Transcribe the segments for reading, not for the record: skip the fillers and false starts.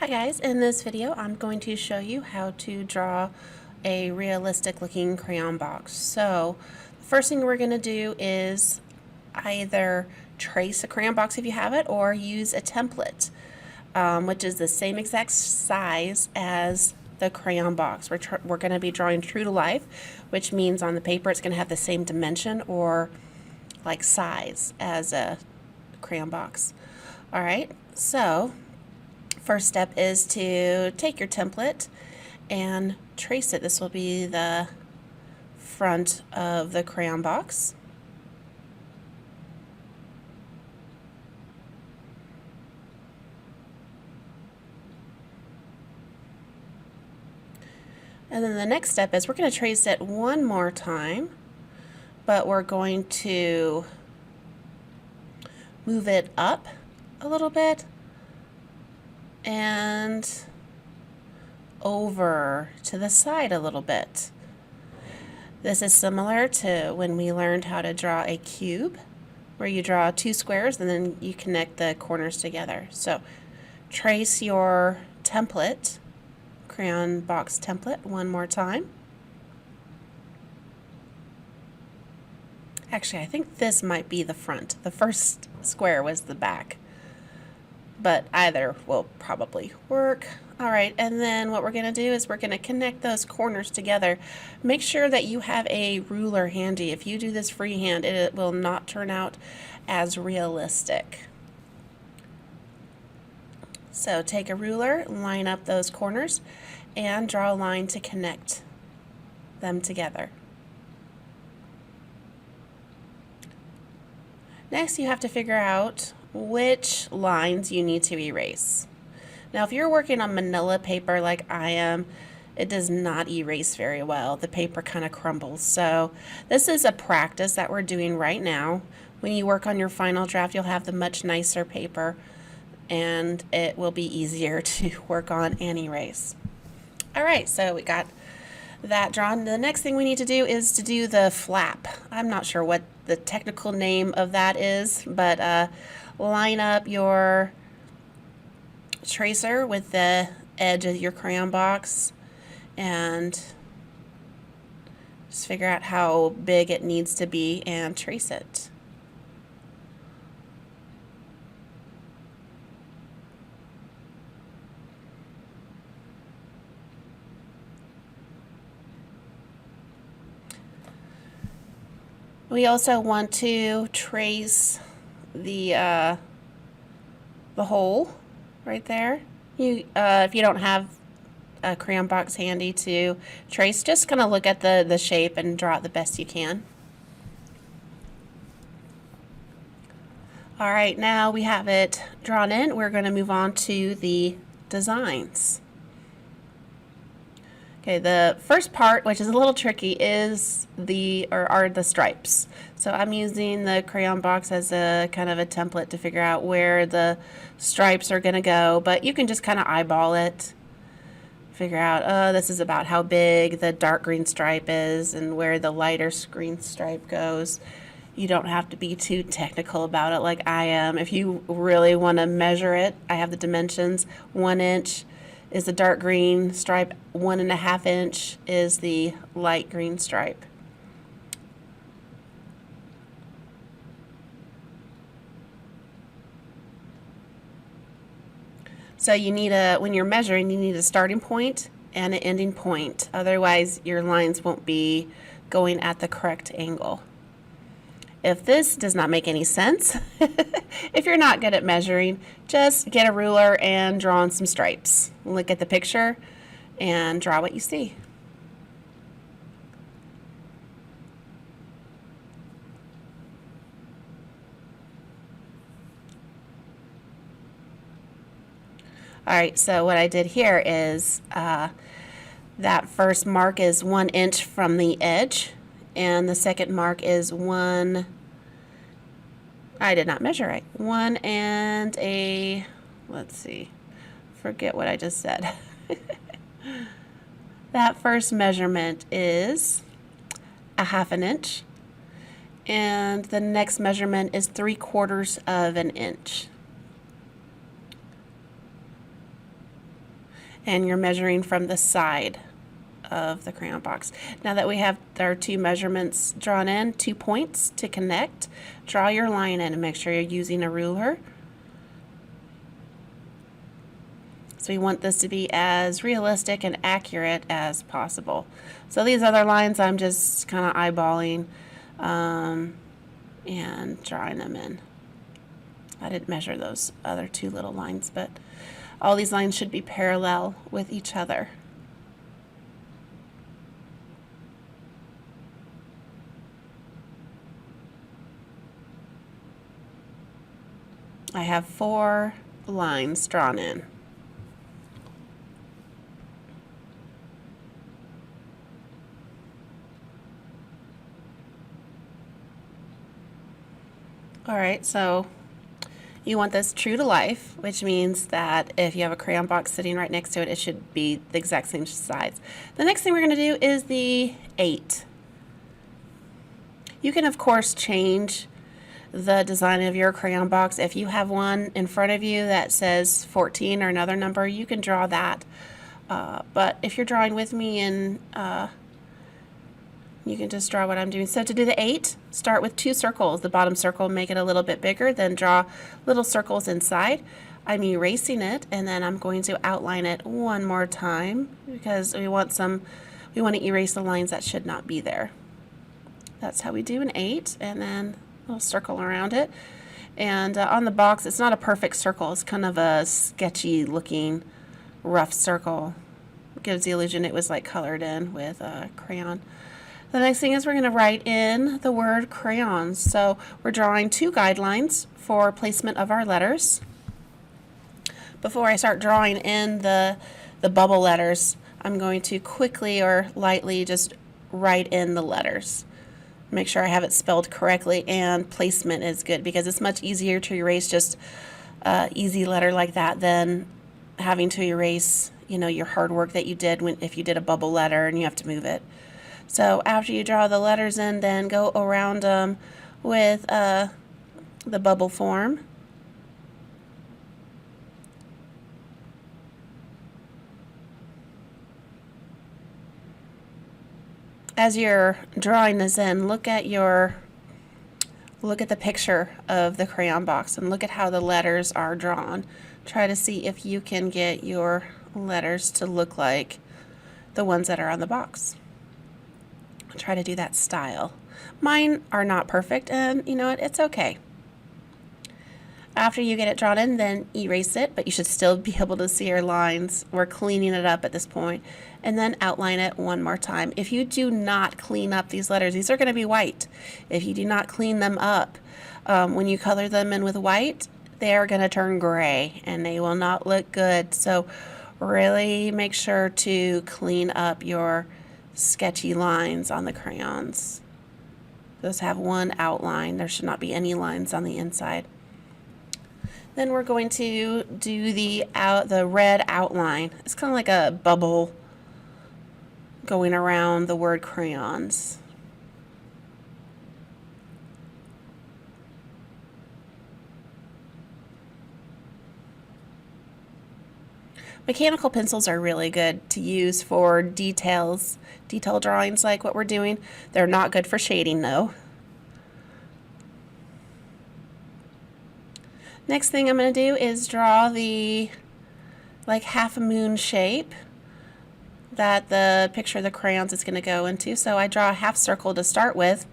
Hi guys, in this video I'm going to show you how to draw a realistic looking crayon box. So the first thing we're going to do is either trace a crayon box if you have it or use a template, which is the same exact size as the crayon box. We're going to be drawing true to life, which means on the paper it's going to have the same dimension or like size as a crayon box. Alright, so first step is to take your template and trace it. This will be the front of the crayon box. And then the next step is we're going to trace it one more time, but we're going to move it up a little bit and over to the side a little bit. This is similar to when we learned how to draw a cube, where you draw two squares and then you connect the corners together. So trace your template, crayon box template, one more time. Actually, I think this might be the front. The first square was the back, but either will probably work. Alright, and then what we're going to do is we're going to connect those corners together. Make sure that you have a ruler handy. If you do this freehand, it will not turn out as realistic. So take a ruler, line up those corners, and draw a line to connect them together. Next, you have to figure out which lines you need to erase. Now, if you're working on manila paper like I am, it does not erase very well. The paper kind of crumbles. So this is a practice that we're doing right now. When you work on your final draft, you'll have the much nicer paper and it will be easier to work on and erase. Alright, so we got that drawn. The next thing we need to do is to do the flap. I'm not sure what the technical name of that is, but line up your tracer with the edge of your crayon box and just figure out how big it needs to be and trace it. We also want to trace the hole right there. If you don't have a crayon box handy to trace, just kind of look at the shape and draw it the best you can. Alright, now we have it drawn in. We're going to move on to the designs. Okay, the first part, which is a little tricky, is are the stripes. So I'm using the crayon box as a kind of a template to figure out where the stripes are going to go, but you can just kind of eyeball it. Figure out, oh, this is about how big the dark green stripe is and where the lighter green stripe goes. You don't have to be too technical about it like I am. If you really want to measure it, I have the dimensions. 1 inch is the dark green stripe, 1.5 inch is the light green stripe. So you need when you're measuring, you need a starting point and an ending point. Otherwise, your lines won't be going at the correct angle. If this does not make any sense, if you're not good at measuring, just get a ruler and draw on some stripes. Look at the picture and draw what you see. Alright, so what I did here is that first mark is 1 inch from the edge, and the second mark is I did not measure right. 1 and let's see, forget what I just said. That first measurement is 1/2 inch, and the next measurement is 3/4 of an inch. and you're measuring from the side of the crayon box. Now that we have our two measurements drawn in, 2 points to connect, draw your line in and make sure you're using a ruler. So we want this to be as realistic and accurate as possible. So these other lines I'm just kind of eyeballing and drawing them in. I didn't measure those other 2 little lines, but all these lines should be parallel with each other. I have 4 lines drawn in. Alright, so you want this true to life, which means that if you have a crayon box sitting right next to it, it should be the exact same size. The next thing we're going to do is the 8. You can, of course, change the design of your crayon box. If you have one in front of you that says 14 or another number, you can draw that. But if you're drawing with me, and you can just draw what I'm doing. So to do the 8, start with 2 circles. The bottom circle, make it a little bit bigger, then draw little circles inside. I'm erasing it, and then I'm going to outline it one more time because we want to erase the lines that should not be there. That's how we do an 8, and then a little circle around it. And on the box, it's not a perfect circle. It's kind of a sketchy looking rough circle. It gives the illusion it was like colored in with a crayon. The next thing is we're going to write in the word crayons. So we're drawing 2 guidelines for placement of our letters. Before I start drawing in the bubble letters, I'm going to quickly or lightly just write in the letters. Make sure I have it spelled correctly and placement is good, because it's much easier to erase just an easy letter like that than having to erase, your hard work that you did if you did a bubble letter and you have to move it. So after you draw the letters in, then go around them with the bubble form. As you're drawing this in, look at the picture of the crayon box and look at how the letters are drawn. Try to see if you can get your letters to look like the ones that are on the box. Try to do that style. Mine are not perfect, and you know what, it's okay. After you get it drawn in, then erase it, but you should still be able to see your lines. We're cleaning it up at this point, and then outline it one more time. If you do not clean up these letters, these are going to be white. If you do not clean them up, when you color them in with white, they are going to turn gray, and they will not look good. So really make sure to clean up your sketchy lines on the crayons. Those have one outline. There should not be any lines on the inside. Then we're going to do the red outline. It's kind of like a bubble going around the word crayons. Mechanical pencils are really good to use for detail drawings like what we're doing. They're not good for shading though. Next thing I'm going to do is draw the half a moon shape that the picture of the crayons is going to go into. So I draw a half circle to start with,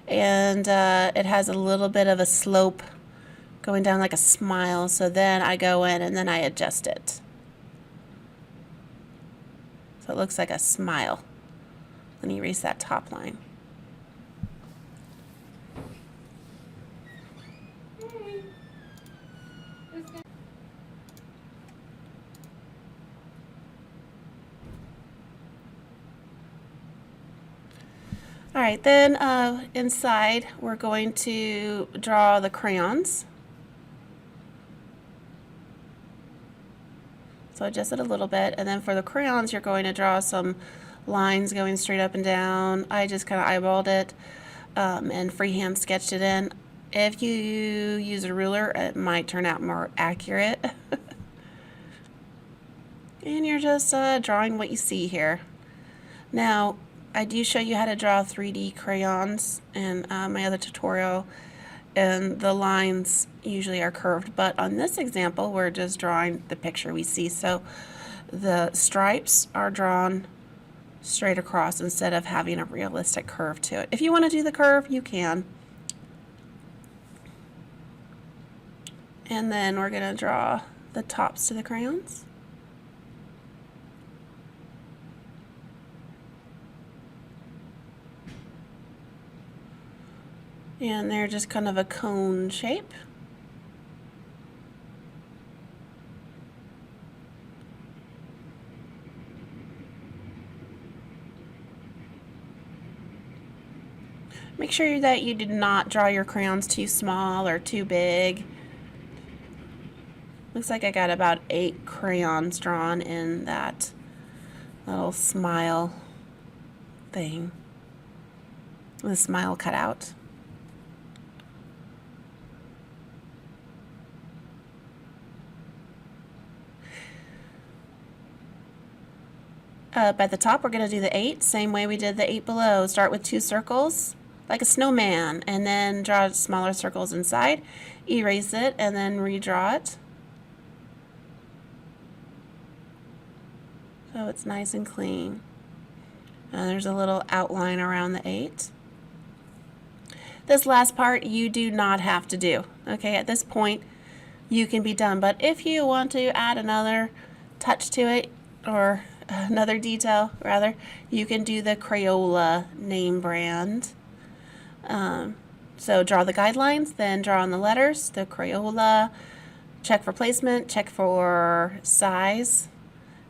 and it has a little bit of a slope going down like a smile. So then I go in and then I adjust it. So it looks like a smile. Then erase that top line. Alright, then inside we're going to draw the crayons. So adjust it a little bit, and then for the crayons you're going to draw some lines going straight up and down. I just kind of eyeballed it and freehand sketched it in. If you use a ruler, it might turn out more accurate. And you're just drawing what you see here. Now, I do show you how to draw 3D crayons in my other tutorial, and the lines usually are curved, but on this example we're just drawing the picture we see. So the stripes are drawn straight across instead of having a realistic curve to it. If you want to do the curve, you can. And then we're going to draw the tops to the crayons. And they're just kind of a cone shape. Make sure that you did not draw your crayons too small or too big. Looks like I got about 8 crayons drawn in that little smile thing. The smile cut out. Up at the top, we're going to do the 8, same way we did the 8 below. Start with 2 circles, like a snowman, and then draw smaller circles inside. Erase it, and then redraw it. So it's nice and clean. And there's a little outline around the 8. This last part you do not have to do. Okay, at this point you can be done, but if you want to add another touch to it, or another detail rather, you can do the Crayola name brand. So draw the guidelines, then draw on the letters, the Crayola, check for placement, check for size,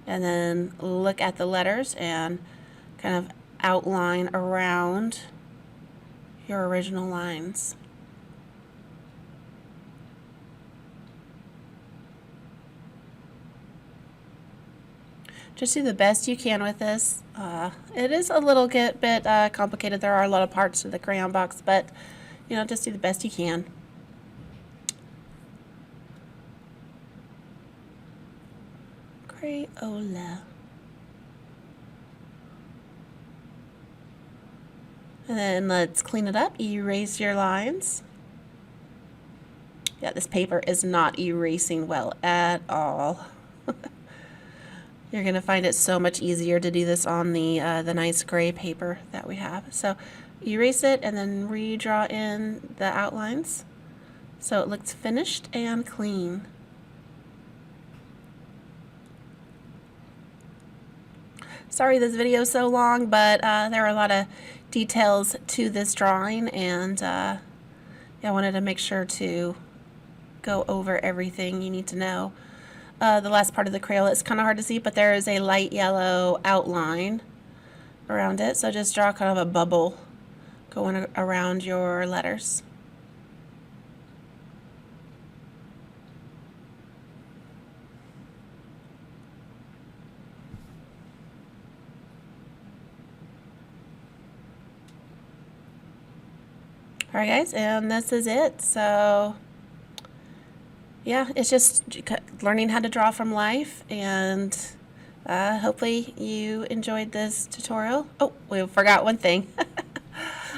and then look at the letters and kind of outline around your original lines. Just do the best you can with this. It is a little bit complicated. There are a lot of parts to the crayon box, but you know, just do the best you can. Crayola. And then let's clean it up. Erase your lines. Yeah, this paper is not erasing well at all. You're going to find it so much easier to do this on the nice gray paper that we have. So erase it and then redraw in the outlines so it looks finished and clean. Sorry this video is so long, but there are a lot of details to this drawing, and yeah, I wanted to make sure to go over everything you need to know. The last part of the Crayola is kind of hard to see, but there is a light yellow outline around it, so just draw kind of a bubble going around your letters. Alright guys, and this is it. So yeah, it's just learning how to draw from life, and hopefully you enjoyed this tutorial. Oh, we forgot one thing.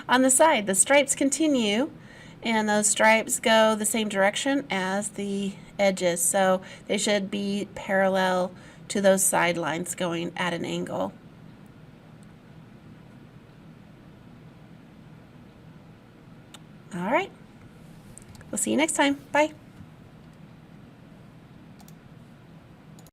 On the side, the stripes continue, and those stripes go the same direction as the edges, so they should be parallel to those side lines going at an angle. All right, we'll see you next time. Bye.